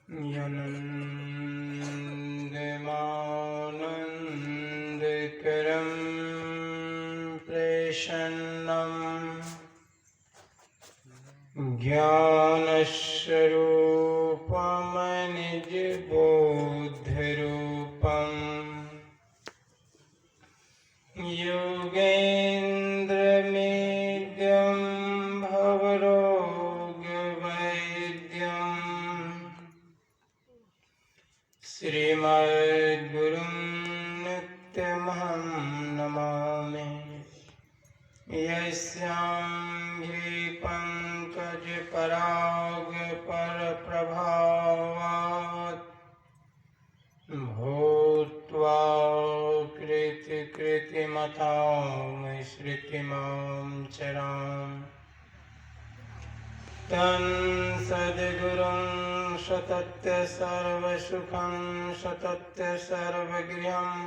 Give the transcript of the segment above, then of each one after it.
यनन्दमानन्दकरं प्रेषन्नं ज्ञानस्वरूपमनिजबोधरूपम् योगेन्द्रमेद्यं भवरोगवैद्यम् श्रीमद्गुरुं नित्यमहं नमामि। यस्याम्भि पङ्कजपरागपरप्रभावात् भूत्वा कृतिमतां श्रुतिमां चराम् तं सद्गुरुं सततं सर्वसुखं सततं सर्वगृहं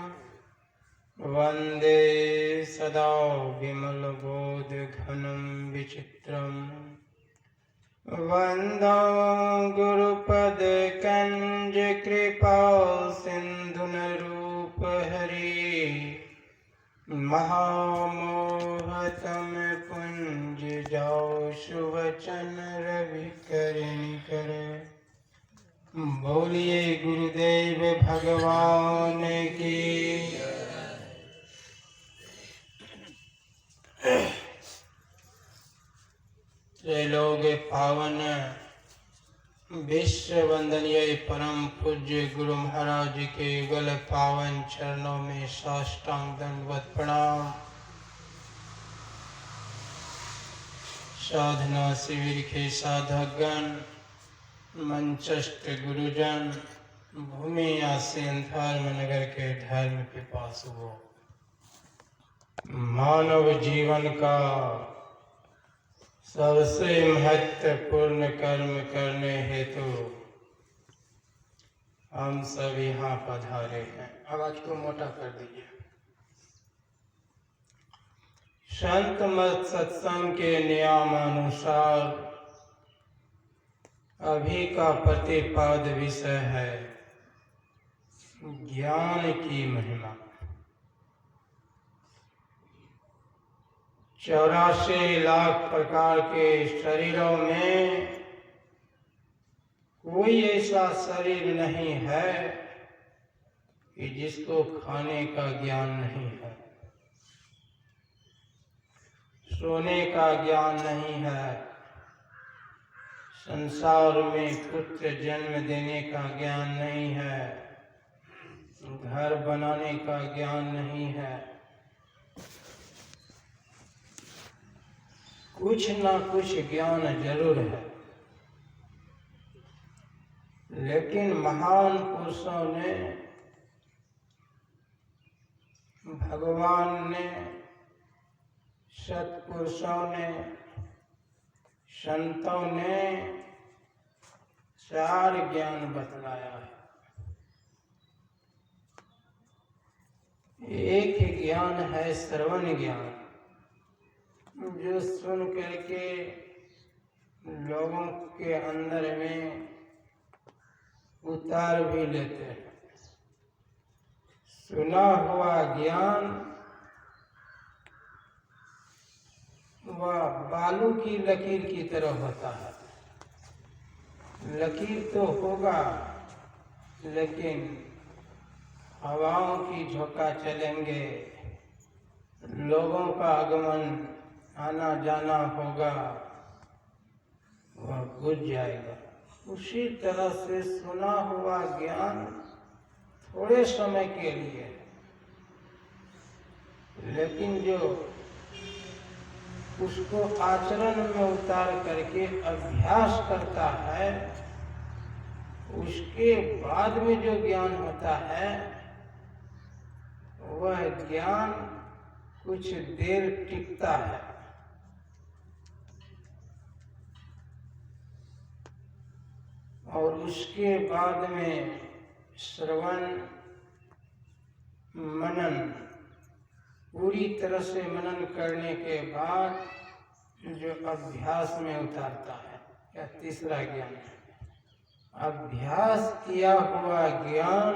वन्दे सदा विमलबोधघनं विचित्रम् वन्दं गुरुपदकञ्जकृपासिन्धुनरूपहरे महामोहतम पुञ्जजाओ सुवचन रविकरणिकर। बोलिए गुरुदेव भगवान की। त्रैलोक पावन विश्व वंदनीय परम पूज्य गुरु महाराज के युगल पावन चरणों में साष्टांग दंडवत प्रणाम। साधना शिविर के साधकगण, मंचस्थ गुरुजन, भूमि आसीन धर्म नगर के धर्म पिपासुओं, मानव जीवन का सबसे महत्वपूर्ण कर्म करने हेतु हम सब यहाँ पधारे हैं। आवाज को मोटा कर दीजिए। संत मत सत्संग के नियमानुसार अभी का प्रतिपाद विषय है ज्ञान की महिमा। 84 लाख प्रकार के शरीरों में कोई ऐसा शरीर नहीं है कि जिसको खाने का ज्ञान नहीं है, सोने का ज्ञान नहीं है, संसार में पुत्र जन्म देने का ज्ञान नहीं है, घर बनाने का ज्ञान नहीं है। कुछ ना कुछ ज्ञान जरूर है, लेकिन महान पुरुषों ने, भगवान ने, सत्पुरुषों ने, संतों ने 4 ज्ञान बतलाया है। एक ज्ञान है श्रवण ज्ञान, जो सुन करके लोगों के अंदर में उतार भी लेते हैं। सुना हुआ ज्ञान वह बालू की लकीर की तरह होता है। लकीर तो होगा, लेकिन हवाओं की झोंका चलेंगे, लोगों का आगमन आना जाना होगा, वह बुझ जाएगा। उसी तरह से सुना हुआ ज्ञान थोड़े समय के लिए, लेकिन जो उसको आचरण में उतार करके अभ्यास करता है, उसके बाद में जो ज्ञान होता है, वह ज्ञान कुछ देर टिकता है। और उसके बाद में श्रवण मनन, पूरी तरह से मनन करने के बाद जो अभ्यास में उतारता है, यह तीसरा ज्ञान है। अभ्यास किया हुआ ज्ञान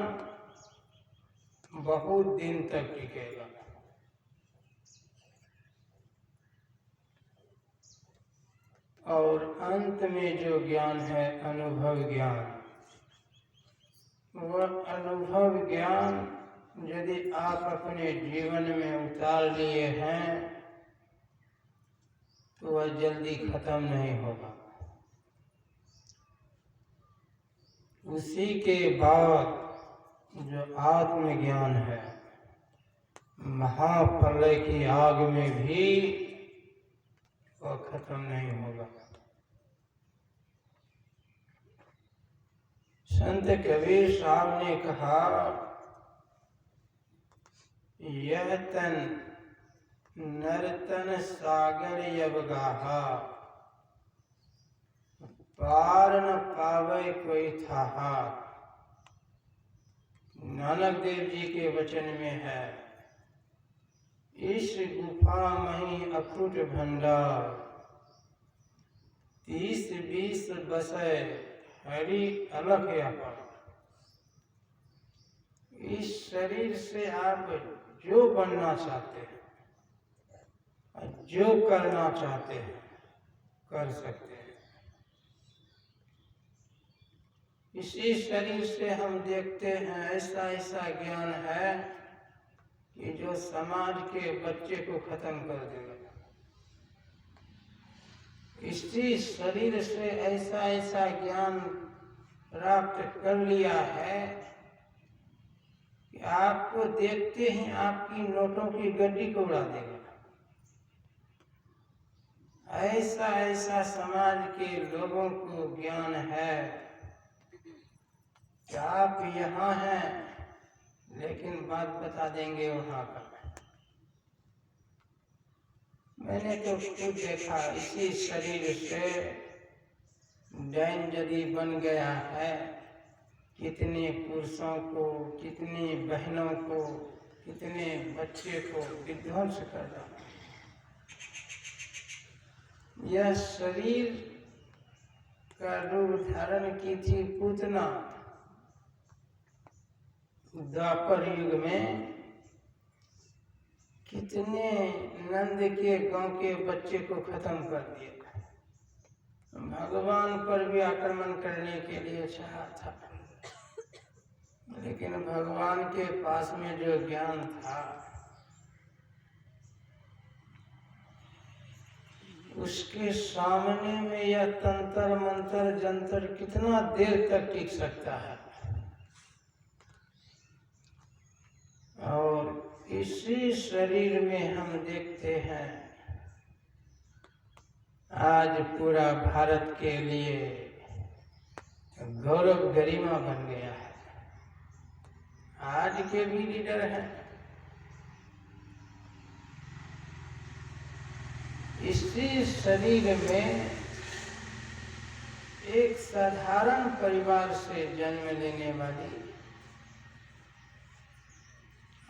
बहुत दिन तक टिकेगा। और अंत में जो ज्ञान है अनुभव ज्ञान, वह अनुभव ज्ञान यदि आप अपने जीवन में उतार लिए हैं तो वह जल्दी खत्म नहीं होगा। उसी के बाद जो आत्मज्ञान है, महाप्रलय की आग में भी वह खत्म नहीं होगा। संत कबीर साहब ने कहा, यह तन नर्तन सागर यवगाहा, पार न पावे कोई थाहा। नानक देव जी के वचन में है, इस गुफा मही अखुट भंडार, 30-20 बसे हरि अलख अपार। इस शरीर से आप जो बनना चाहते हैं, जो करना चाहते हैं, कर सकते हैं। इसी शरीर से हम देखते हैं ऐसा ऐसा ज्ञान है कि जो समाज के बच्चे को खत्म कर देगा। इसी शरीर से ऐसा ऐसा ज्ञान प्राप्त कर लिया है कि आपको देखते ही आपकी नोटों की गड्डी को उड़ा देगा। ऐसा ऐसा समाज के लोगों को ज्ञान है कि आप यहाँ हैं लेकिन बात बता देंगे वहाँ का। मैंने तो खुद देखा, इसी शरीर से डैन यदि बन गया है, कितने पुरुषों को, कितनी बहनों को, कितने बच्चे को विध्वंस कर रहा। यह शरीर का रूप धारण की थी पूतना द्वापर युग में। कितने नंद के गांव के बच्चे को खत्म कर दिया। भगवान पर भी आक्रमण करने के लिए चाहा था, लेकिन भगवान के पास में जो ज्ञान था उसके सामने में यह तंत्र मंत्र जंतर कितना देर तक टिक सकता है। और इसी शरीर में हम देखते हैं आज पूरा भारत के लिए गौरव गरिमा बन गया है। आज के भी लीडर हैं। इसी शरीर में एक साधारण परिवार से जन्म लेने वाली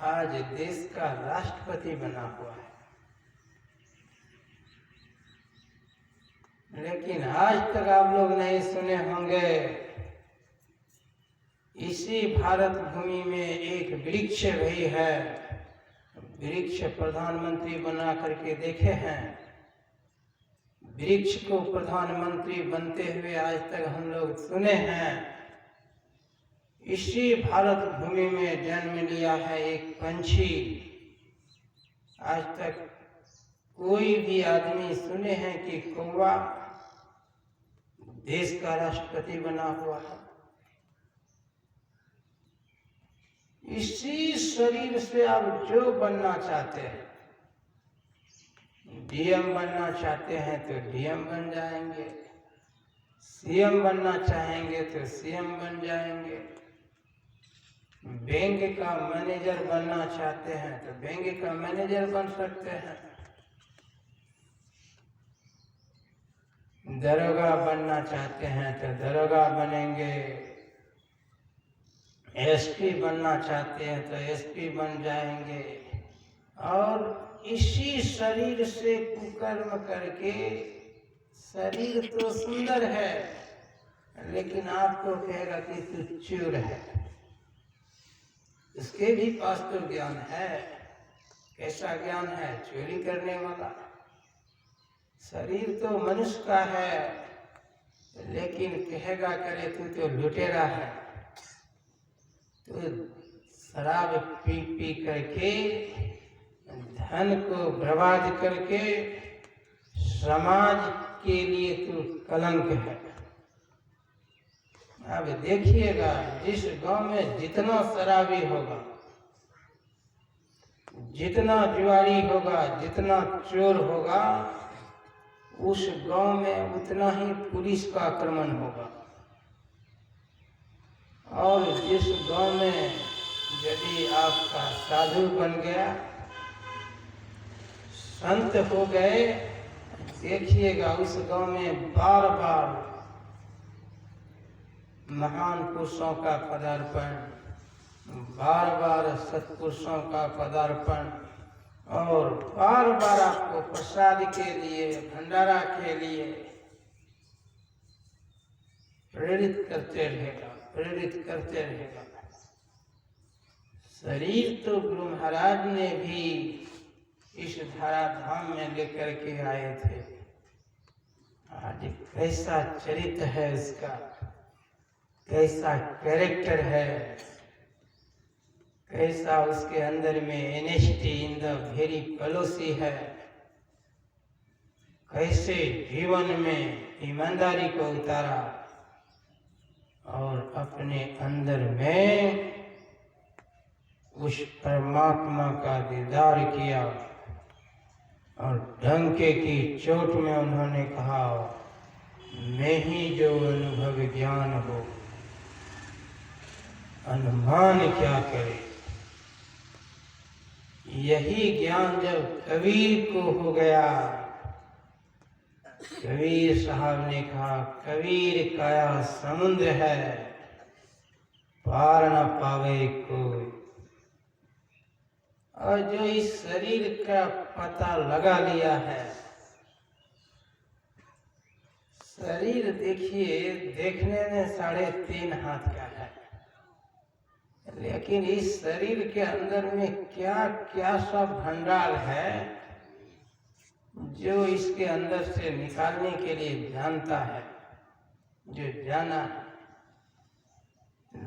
आज देश का राष्ट्रपति बना हुआ है। लेकिन आज तक आप लोग नहीं सुने होंगे, इसी भारत भूमि में एक वृक्ष भी है। वृक्ष प्रधानमंत्री बना करके देखे हैं। वृक्ष को प्रधानमंत्री बनते हुए आज तक हम लोग सुने हैं। इसी भारत भूमि में जन्म लिया है एक पंछी। आज तक कोई भी आदमी सुने हैं कि कौवा देश का राष्ट्रपति बना हुआ है। इसी शरीर से आप जो बनना चाहते हैं, डीएम बनना चाहते हैं तो डीएम बन जाएंगे, सीएम बनना चाहेंगे तो सीएम बन जाएंगे, बैंक का मैनेजर बनना चाहते हैं तो बैंक का मैनेजर बन सकते हैं, दरोगा बनना चाहते हैं तो दरोगा बनेंगे, एसपी बनना चाहते हैं तो एसपी बन जाएंगे। और इसी शरीर से कुकर्म करके, शरीर तो सुंदर है लेकिन आपको कहेगा कि तू चोर है। उसके भी पास तो ज्ञान है। कैसा ज्ञान है? चोरी करने वाला। शरीर तो मनुष्य का है, लेकिन कहेगा करे तू तो लुटेरा है। तो शराब पी पी करके, धन को बर्बाद करके समाज के लिए तू कलंक है। अब देखिएगा, जिस गांव में जितना शराबी होगा, जितना जुआरी होगा, जितना चोर होगा, उस गांव में उतना ही पुलिस का आक्रमण होगा। और जिस गांव में यदि आपका साधु बन गया, संत हो गए, देखिएगा उस गांव में बार बार महान पुरुषों का पदार्पण, बार बार सत्पुरुषों का पदार्पण, और बार बार आपको प्रसाद के लिए, भंडारा के लिए प्रेरित करते रहेगा, प्रेरित करते रहेगा। शरीर तो गुरु महाराज ने भी इस धराधाम में लेकर के आए थे। आज कैसा चरित्र है इसका, कैसा कैरेक्टर है, कैसा उसके अंदर में एनेस्टी इन द वेरी पॉलिसी है, कैसे जीवन में ईमानदारी को उतारा और अपने अंदर में उस परमात्मा का दीदार किया। और डंके की चोट में उन्होंने कहा, मैं ही जो अनुभव ज्ञान हो, अनुमान क्या करे। यही ज्ञान जब कबीर को हो गया, कबीर साहब ने कहा, कबीर काया समुद्र है, पार न पावे कोई। और जो इस शरीर का पता लगा लिया है, शरीर देखिए देखने में 3.5 हाथ का है, लेकिन इस शरीर के अंदर में क्या क्या सब भंडार है जो इसके अंदर से निकालने के लिए जानता है, जो जाना है।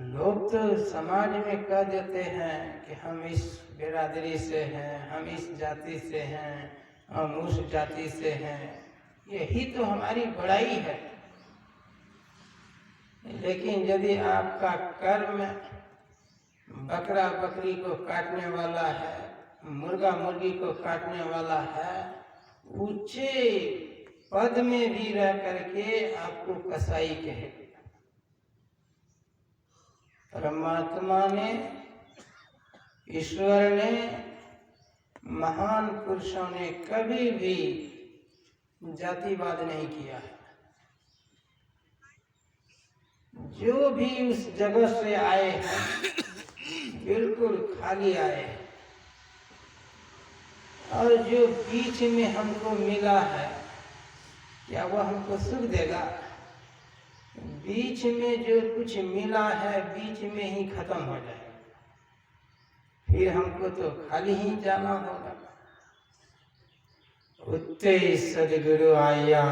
लोग तो समाज में कह देते हैं कि हम इस बिरादरी से हैं, हम इस जाति से हैं, हम उस जाति से हैं। यही तो हमारी बड़ाई है। लेकिन यदि आपका कर्म बकरा बकरी को काटने वाला है, मुर्गा मुर्गी को काटने वाला है, ऊंचे पद में भी रह करके आपको कसाई कहे। परमात्मा ने, ईश्वर ने, महान पुरुषों ने कभी भी जातिवाद नहीं किया है। जो भी उस जगत से आए हैं बिल्कुल खाली आए हैं, और जो बीच में हमको मिला है क्या वह हमको सुख देगा? बीच में जो कुछ मिला है बीच में ही खत्म हो जाएगा, फिर हमको तो खाली ही जाना होगा। उत्ते सदगुरु आया,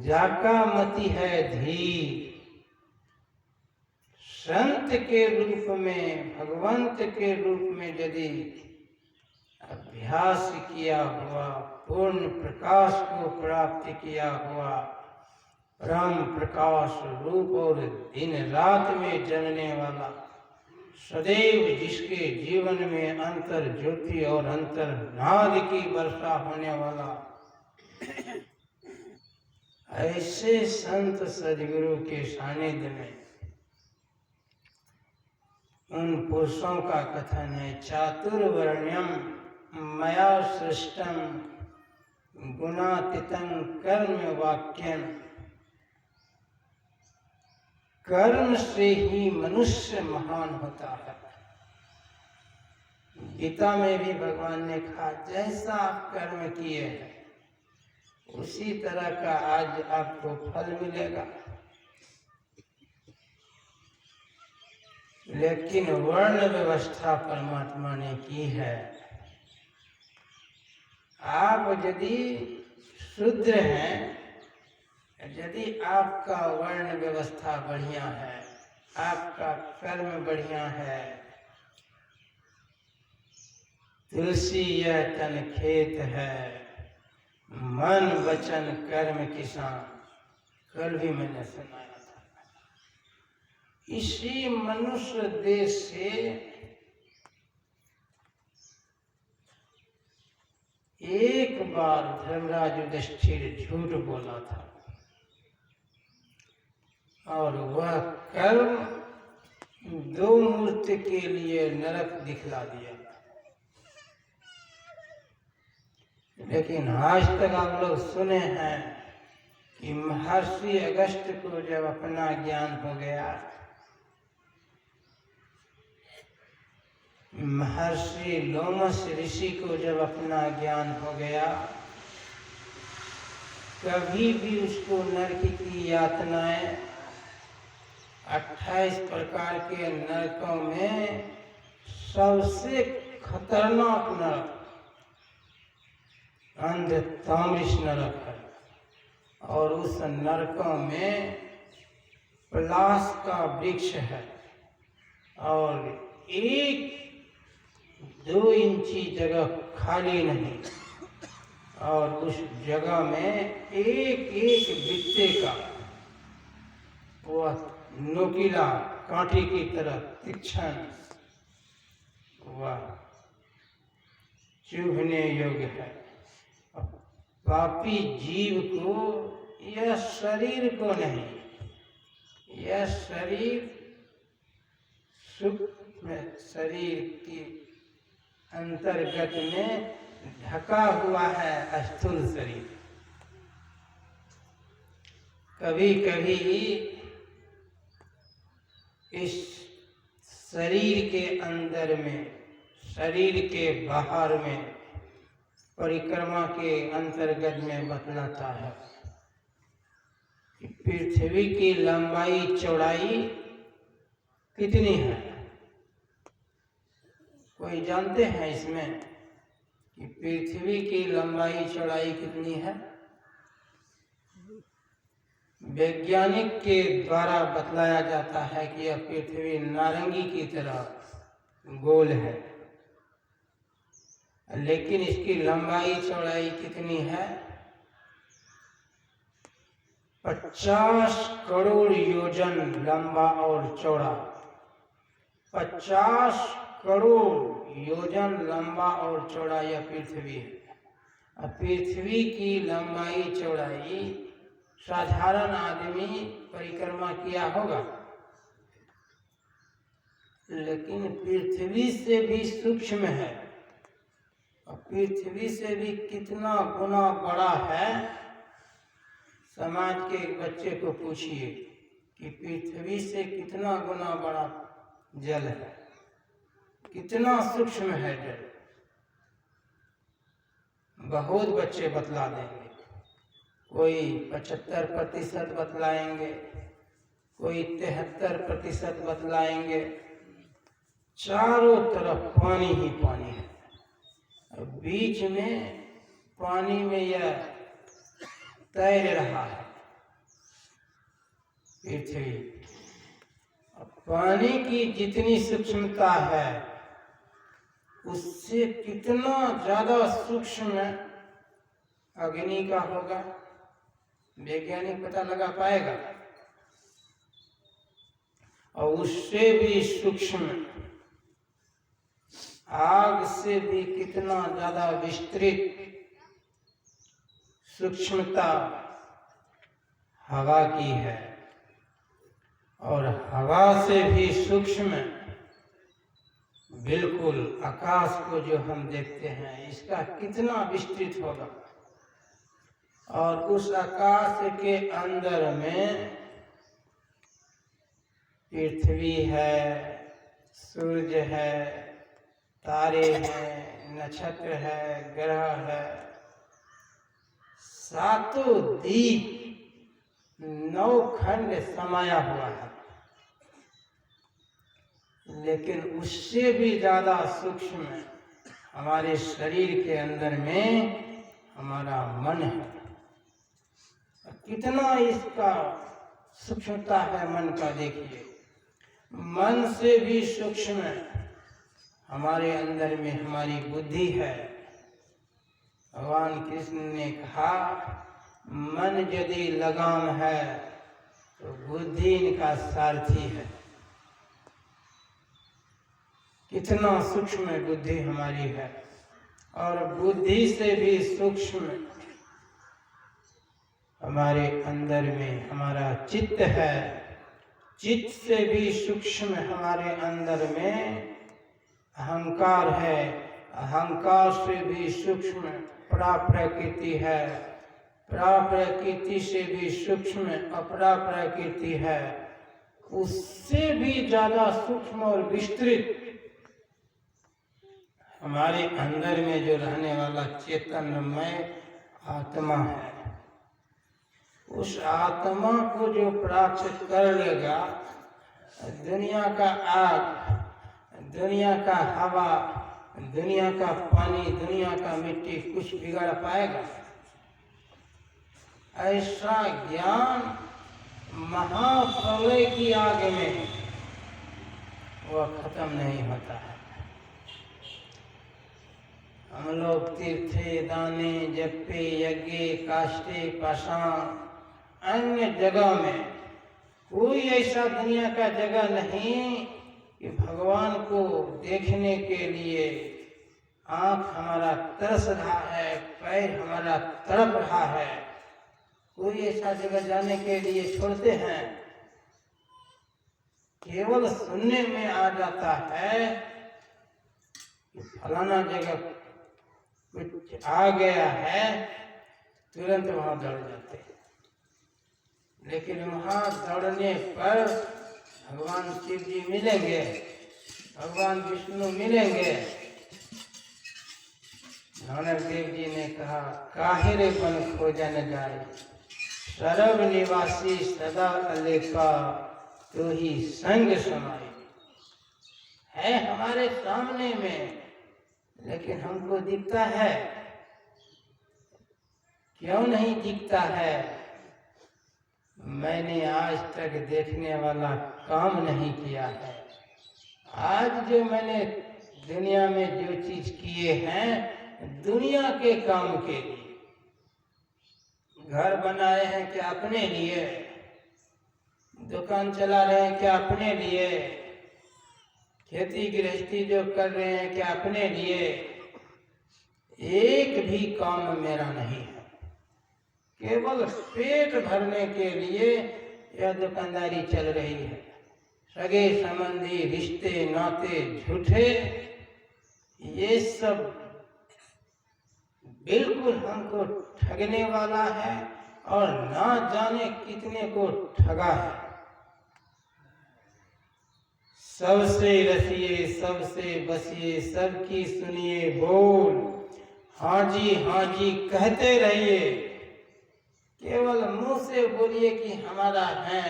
जाका मति है धीर। संत के रूप में, भगवंत के रूप में यदि अभ्यास किया हुआ, पूर्ण प्रकाश को प्राप्त किया हुआ, परम प्रकाश रूप और दिन रात में जलने वाला, सदैव जिसके जीवन में अंतर ज्योति और अंतर नाद की वर्षा होने वाला, ऐसे संत सदगुरु के सानिध्य में उन पुरुषों का कथन है, चातुर्वर्ण्यम मया सृष्टम गुणातीतं कर्म वाक्यम। कर्म से ही मनुष्य महान होता है। गीता में भी भगवान ने कहा, जैसा आप कर्म किए हैं उसी तरह का आज आपको फल मिलेगा। लेकिन वर्ण व्यवस्था परमात्मा ने की है। आप यदि शूद्र हैं, यदि आपका वर्ण व्यवस्था बढ़िया है, आपका कर्म बढ़िया है, तुलसी यह तन खेत है, मन वचन कर्म किसान, कल भी मैंने सुनाया था। इसी मनुष्य देह से एक बार धर्मराज युधिष्ठिर झूठ बोला था और वह कर्म 2 मूर्ति के लिए नरक दिखला दिया। लेकिन आज तक आप लोग सुने हैं कि महर्षि अगस्त को जब अपना ज्ञान हो गया, महर्षि लोमस ऋषि को जब अपना ज्ञान हो गया, कभी भी उसको नरक की यातनाएं 28 प्रकार के नरकों में सबसे खतरनाक नरक अंधतामृष नरक है, और उस नरकों में पलाश का वृक्ष है और 1-2 इंची जगह खाली नहीं, और उस जगह में एक बित्ते का वह नुकीला कांटे की तरह तीक्ष्ण वह चुभने योग्य है। पापी जीव को, यह शरीर को नहीं, यह शरीर सूक्ष्म शरीर के अंतर्गत में ढका हुआ है स्थूल शरीर। कभी कभी इस शरीर के अंदर में, शरीर के बाहर में, परिक्रमा के अंतर्गत में बतलाता है कि पृथ्वी की लंबाई चौड़ाई कितनी है। कोई जानते हैं इसमें कि पृथ्वी की लंबाई चौड़ाई कितनी है? वैज्ञानिक के द्वारा बतलाया जाता है कि यह पृथ्वी नारंगी की तरह गोल है, लेकिन इसकी लंबाई चौड़ाई कितनी है? 50 करोड़ योजन लंबा और चौड़ा। 50 करोड़ योजन लंबा और चौड़ा यह पृथ्वी है। अब पृथ्वी की लंबाई चौड़ाई साधारण आदमी परिक्रमा किया होगा, लेकिन पृथ्वी से भी सूक्ष्म है। और पृथ्वी से भी कितना गुना बड़ा है, समाज के एक बच्चे को पूछिए कि पृथ्वी से कितना गुना बड़ा जल है, कितना सूक्ष्म है जल। बहुत बच्चे बतला देंगे। कोई 75% बतलाएंगे, कोई 73% बतलाएंगे। चारों तरफ पानी ही पानी है, और बीच में पानी में यह तैर रहा है पृथ्वी। पानी की जितनी सूक्ष्मता है, उससे कितना ज्यादा सूक्ष्म अग्नि का होगा, वैज्ञानिक पता लगा पाएगा। और उससे भी सूक्ष्म आग से भी कितना ज्यादा विस्तृत सूक्ष्मता हवा की है, और हवा से भी सूक्ष्म बिल्कुल आकाश को जो हम देखते हैं, इसका कितना विस्तृत होगा। और उस आकाश के अंदर में पृथ्वी है, सूर्य है, तारे हैं, नक्षत्र है, ग्रह है, 7 दीप 9 खंड समाया हुआ है। लेकिन उससे भी ज्यादा सूक्ष्म हमारे शरीर के अंदर में हमारा मन है। कितना इसका सूक्ष्मता है मन का, देखिए। मन से भी सूक्ष्म हमारे अंदर में हमारी बुद्धि है। भगवान कृष्ण ने कहा, मन यदि लगाम है तो बुद्धि इनका सारथी है। कितना सूक्ष्म बुद्धि हमारी है। और बुद्धि से भी सूक्ष्म हमारे अंदर में हमारा चित्त है। चित्त से भी सूक्ष्म हमारे अंदर में अहंकार है। अहंकार से भी सूक्ष्म परा प्रकृति है। परा प्रकृति से भी सूक्ष्म अपरा प्रकृति है। उससे भी ज्यादा सूक्ष्म और विस्तृत हमारे अंदर में जो रहने वाला चैतन्यमय आत्मा है। उस आत्मा को जो प्राप्त कर लेगा, दुनिया का आग, दुनिया का हवा, दुनिया का पानी, दुनिया का मिट्टी कुछ बिगाड़ पाएगा? ऐसा ज्ञान महाप्रलय की आग में वह खत्म नहीं होता है। हम लोग तीर्थे, दाने, जप्पे, यज्ञ, काष्ठे, पाषाण, अन्य जगह में कोई ऐसा दुनिया का जगह नहीं कि भगवान को देखने के लिए आंख हमारा तरस रहा है, पैर हमारा तड़प रहा है, कोई ऐसा जगह जाने के लिए छोड़ते हैं। केवल सुनने में आ जाता है कि फलाना जगह कुछ आ गया है, तुरंत वहां दौड़ जाते हैं। लेकिन वहां दौड़ने पर भगवान शिव जी मिलेंगे, भगवान विष्णु मिलेंगे। नानक देव जी ने कहा, काहिरे बन खोजन जाए, सरव निवासी सदा अलेखा, तो ही संग समाये। है हमारे सामने में, लेकिन हमको दिखता है? क्यों नहीं दिखता है? मैंने आज तक देखने वाला काम नहीं किया है। आज जो मैंने दुनिया में जो चीज किए हैं, दुनिया के काम के लिए। घर बनाए हैं क्या अपने लिए? दुकान चला रहे हैं क्या अपने लिए? खेती गृहस्थी जो कर रहे हैं क्या अपने लिए? एक भी काम मेरा नहीं है। केवल पेट भरने के लिए यह दुकानदारी चल रही है। सगे संबंधी, रिश्ते नाते झूठे, ये सब बिल्कुल हमको ठगने वाला है और ना जाने कितने को ठगा है। सबसे रसिए, सबसे बसिए, सबकी सुनिए बोल, हाँ जी कहते रहिए। केवल मुंह से बोलिए कि हमारा है,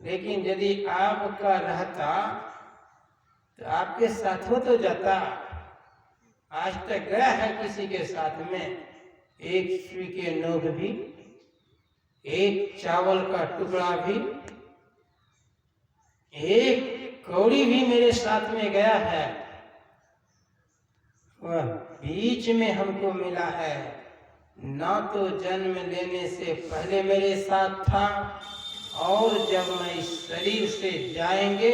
लेकिन यदि आपका रहता तो आपके साथ हो तो जाता। आज तक गया है किसी के साथ में एक सुई के नोक भी, एक चावल का टुकड़ा भी, एक कौड़ी भी मेरे साथ में गया है? वह बीच में हमको मिला है। ना तो जन्म लेने से पहले मेरे साथ था, और जब मैं इस शरीर से जाएंगे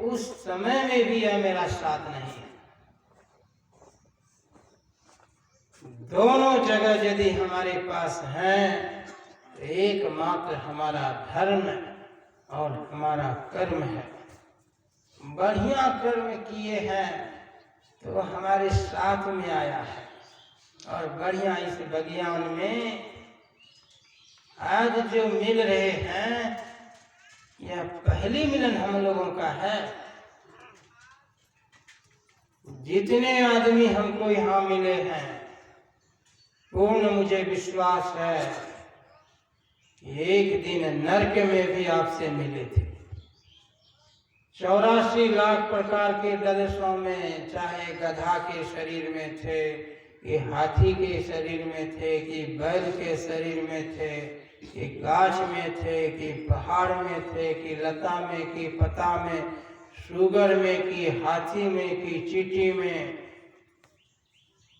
उस समय में भी यह मेरा साथ नहीं है। दोनों जगह यदि हमारे पास हैं तो एकमात्र हमारा धर्म और हमारा कर्म है। बढ़िया कर्म किए हैं तो हमारे साथ में आया है, और बढ़िया इस विज्ञान में आज जो मिल रहे हैं, यह पहली मिलन हम लोगों का है। जितने आदमी हमको यहाँ मिले हैं, पूर्ण मुझे विश्वास है एक दिन नरक में भी आपसे मिले थे। 84 लाख प्रकार के दर्शों में, चाहे गधा के शरीर में थे कि हाथी के शरीर में थे कि बैल के शरीर में थे कि गाछ में थे कि पहाड़ में थे कि लता में कि पत्ता में, सुगर में कि हाथी में कि चींटी में,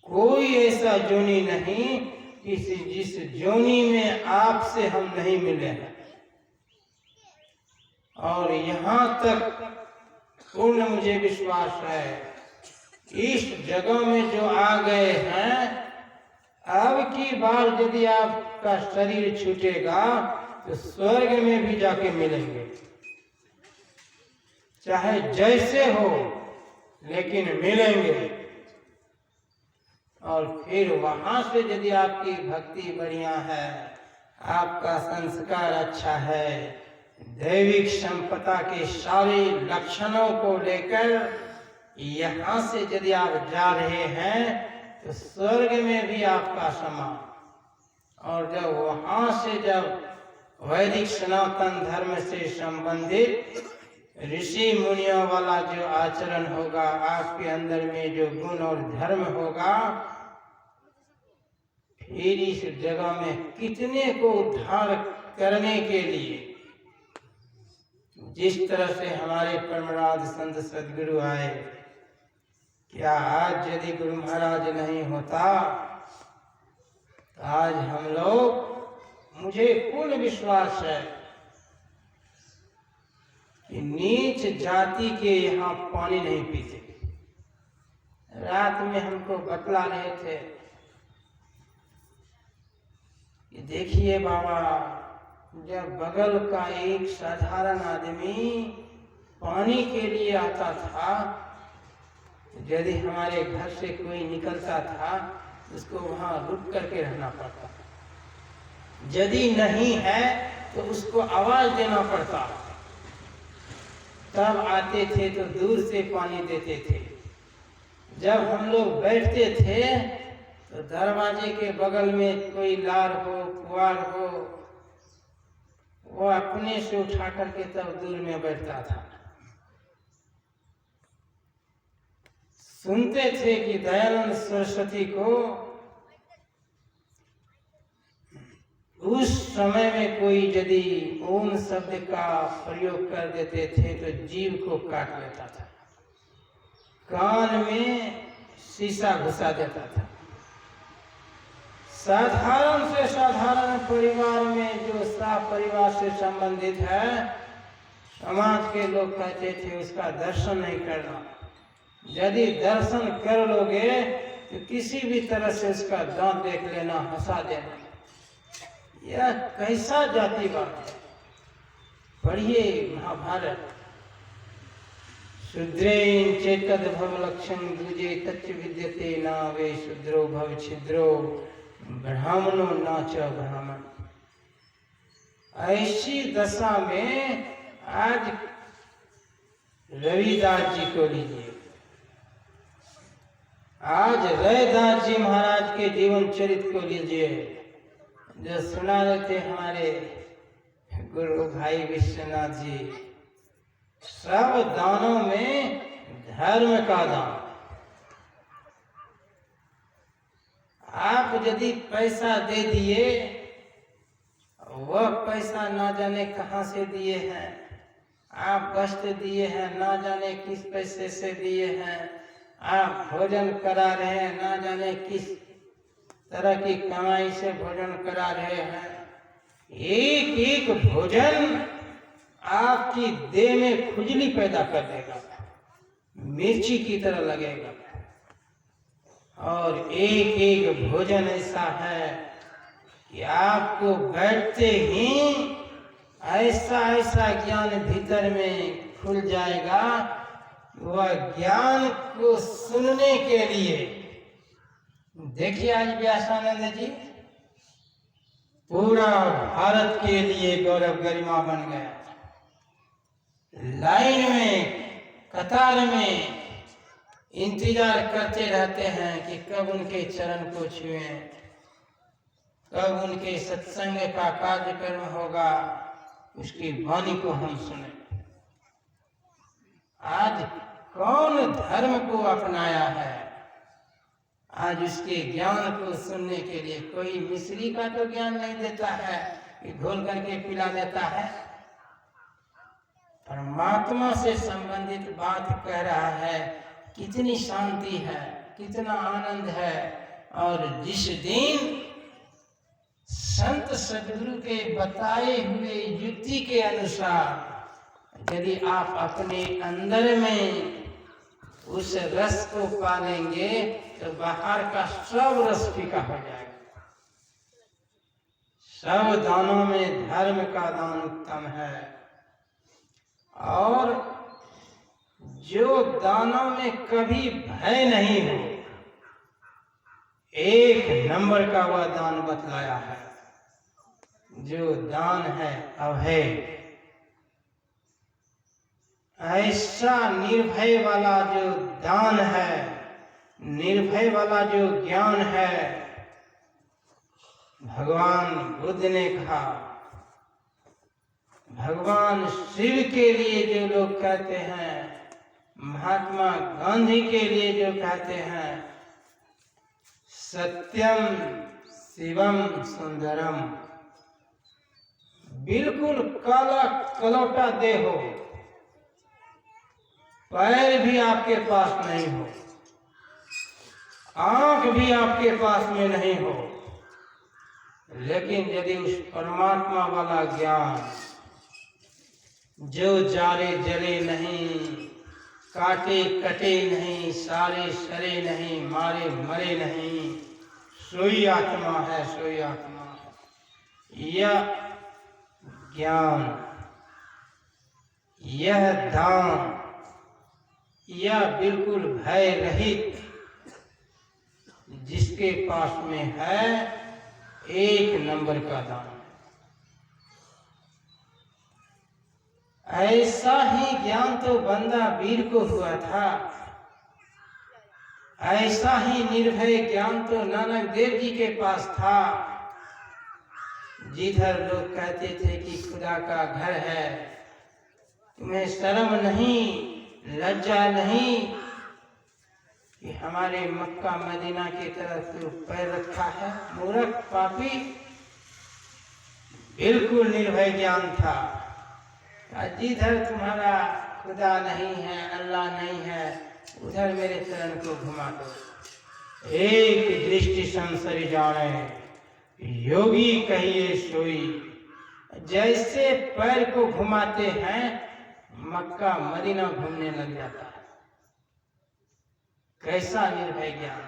कोई ऐसा जोनी नहीं किसी जिस जोनी में आपसे हम नहीं मिले हैं। और यहाँ तक पूर्ण मुझे विश्वास है, इस जगह में जो आ गए हैं, अब की बार यदि आपका शरीर छूटेगा तो स्वर्ग में भी जाके मिलेंगे, चाहे जैसे हो लेकिन मिलेंगे। और फिर वहां से यदि आपकी भक्ति बढ़िया है, आपका संस्कार अच्छा है, दैविक संपदा के सारे लक्षणों को लेकर यहाँ से यदि आप जा रहे हैं तो स्वर्ग में भी आपका समान। और जब वहां से जब वैदिक सनातन धर्म से संबंधित ऋषि मुनियों वाला जो आचरण होगा, आपके अंदर में जो गुण और धर्म होगा, फिर इस जगह में कितने को उद्धार करने के लिए, जिस तरह से हमारे परमराज संत सदगुरु आए, क्या आज यदि गुरु महाराज नहीं होता तो आज हम लोग, मुझे पूर्ण विश्वास है कि नीच जाति के यहाँ पानी नहीं पीते। रात में हमको बतला रहे थे कि देखिए बाबा, जब बगल का एक साधारण आदमी पानी के लिए आता था, यदि हमारे घर से कोई निकलता था उसको वहां रुक करके रहना पड़ता, यदि नहीं है तो उसको आवाज देना पड़ता, तब आते थे तो दूर से पानी देते थे। जब हम लोग बैठते थे तो दरवाजे के बगल में कोई लार हो, कुआर हो, वो अपने से उठा करके तब दूर में बैठता था। सुनते थे कि दयानंद सरस्वती को उस समय में कोई यदि ओम शब्द का प्रयोग कर देते थे तो जीव को काट लेता था, कान में शीशा घुसा देता था। साधारण से साधारण परिवार में जो साफ परिवार से संबंधित है, समाज के लोग कहते थे उसका दर्शन नहीं करना, यदि दर्शन कर लोगे तो किसी भी तरह से उसका दांत देख लेना, हंसा देना। यह कैसा जातिवाद है? पढ़िए महाभारत। शूद्रेन चेतद भव लक्षण दूजे तच्च विद्यते ना वे शूद्रो भव छिद्रो ब्राह्मणो ना च ब्राह्मण। ऐसी दशा में आज रविदास जी को लीजिए, आज रविदास जी महाराज के जीवन चरित्र को लीजिए, जो सुना रहे हमारे गुरु भाई विश्वनाथ जी। सब दानों में धर्म का दान। आप यदि पैसा दे दिए, वह पैसा ना जाने कहाँ से दिए हैं, आप वस्त्र दिए हैं ना जाने किस पैसे से दिए हैं, आप भोजन करा रहे हैं ना जाने किस तरह की कमाई से भोजन करा रहे हैं। एक एक भोजन आपकी देह में खुजली पैदा कर देगा, मिर्ची की तरह लगेगा। और एक एक भोजन ऐसा है कि आपको बैठते ही ऐसा ऐसा ज्ञान भीतर में खुल जाएगा, वह ज्ञान को सुनने के लिए। देखिए आज व्यासानंद जी पूरा भारत के लिए गौरव गरिमा बन गया। लाइन में, कतार में इंतजार करते रहते हैं कि कब उनके चरण को छुएं, कब उनके सत्संग का कार्यक्रम होगा, उसकी वाणी को हम सुने। आज कौन धर्म को अपनाया है? आज उसके ज्ञान को सुनने के लिए कोई मिश्री का तो ज्ञान नहीं देता है कि घोल करके पिला देता है। परमात्मा से संबंधित बात कह रहा है, कितनी शांति है, कितना आनंद है। और जिस दिन संत सद्गुरु के बताए हुए युक्ति के अनुसार यदि आप अपने अंदर में उस रस को पालेंगे तो बाहर का सब रस फीका हो जाएगा। सब दानों में धर्म का दान उत्तम है, और जो दानों में कभी भय नहीं हो, एक नंबर का वह दान बतलाया है। जो दान है अभय, ऐसा निर्भय वाला जो दान है, निर्भय वाला जो ज्ञान है, भगवान बुद्ध ने कहा, भगवान शिव के लिए जो लोग कहते हैं, महात्मा गांधी के लिए जो कहते हैं, सत्यम शिवम सुंदरम, बिल्कुल काला कलौटा देह हो, पैर भी आपके पास नहीं हो, आंख भी आपके पास में नहीं हो, लेकिन यदि उस परमात्मा वाला ज्ञान जो जारे जले नहीं, काटे कटे नहीं, सारे सरे नहीं, मारे मरे नहीं, सोई आत्मा है, सोई आत्मा है। यह ज्ञान, यह दान, यह बिल्कुल भय रहित जिसके पास में है, एक नंबर का दान। ऐसा ही ज्ञान तो बंदा वीर को हुआ था, ऐसा ही निर्भय ज्ञान तो नानक देव जी के पास था। जिधर लोग कहते थे कि खुदा का घर है, तुम्हें शर्म नहीं, लज्जा नहीं कि हमारे मक्का मदीना की तरफ तो पैर रखा है, मूर्ख पापी। बिल्कुल निर्भय ज्ञान था। जिधर तुम्हारा खुदा नहीं है, अल्लाह नहीं है, उधर मेरे चरण को घुमा दो। एक दृष्टि संसरी जाने, योगी कहिए सोई। जैसे पैर को घुमाते हैं, मक्का मदीना घूमने लग जाता है। कैसा निर्भय ज्ञान!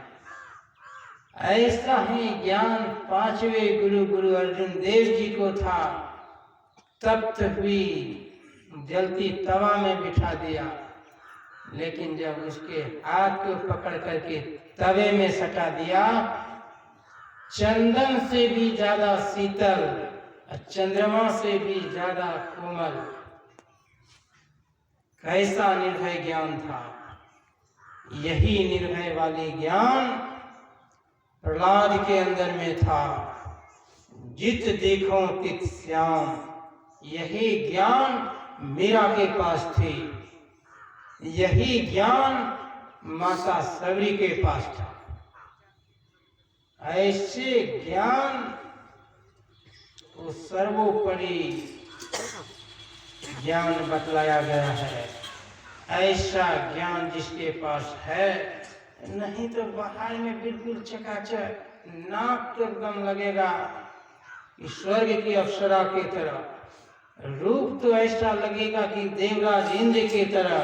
ऐसा ही ज्ञान पांचवें गुरु गुरु अर्जुन देव जी को था। तप्त हुई जलती तवा में बिठा दिया, लेकिन जब उसके हाथ को पकड़ करके तवे में सटा दिया, चंदन से भी ज्यादा शीतल, चंद्रमा से भी ज्यादा कोमल। कैसा निर्भय ज्ञान था! यही निर्भय वाली ज्ञान प्रहलाद के अंदर में था। जित देखो तित श्याम, यही ज्ञान मीरा के पास थी, यही ज्ञान माता सबरी के पास था। ऐसे ज्ञान को सर्वोपरि ज्ञान बतलाया गया है। ऐसा ज्ञान जिसके पास है, नहीं तो बाहर में बिल्कुल चकाचक, नाक तो एकदम लगेगा कि स्वर्ग की अप्सरा की तरह, रूप तो ऐसा लगेगा कि देवराज इंद्र की तरह,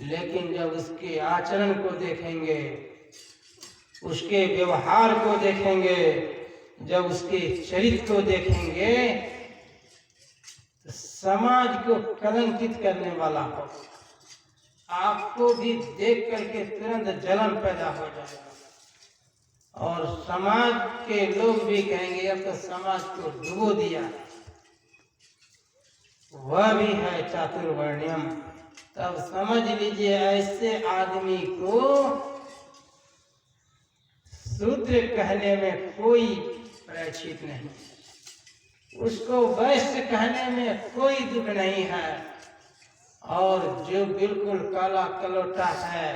लेकिन जब उसके आचरण को देखेंगे, उसके व्यवहार को देखेंगे, जब उसके चरित्र को देखेंगे, तो समाज को कलंकित करने वाला हो। आपको भी देख करके तुरंत जलन पैदा हो जाएगा, और समाज के लोग भी कहेंगे अब तो समाज को डुबो दिया। वह भी है चातुर्वर्ण्यम। तब समझ लीजिए ऐसे आदमी को शूद्र कहने में कोई प्रायश्चित नहीं, उसको वैश्य कहने में कोई दुख नहीं है, और जो बिल्कुल काला कलोटा है,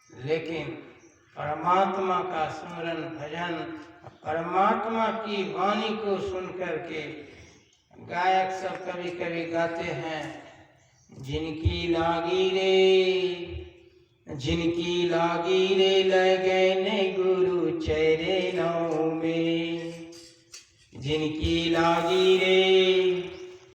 लेकिन परमात्मा का स्मरण भजन, परमात्मा की वाणी को सुन करके गायक सब कभी कभी गाते हैं, जिनकी लागी रे लगे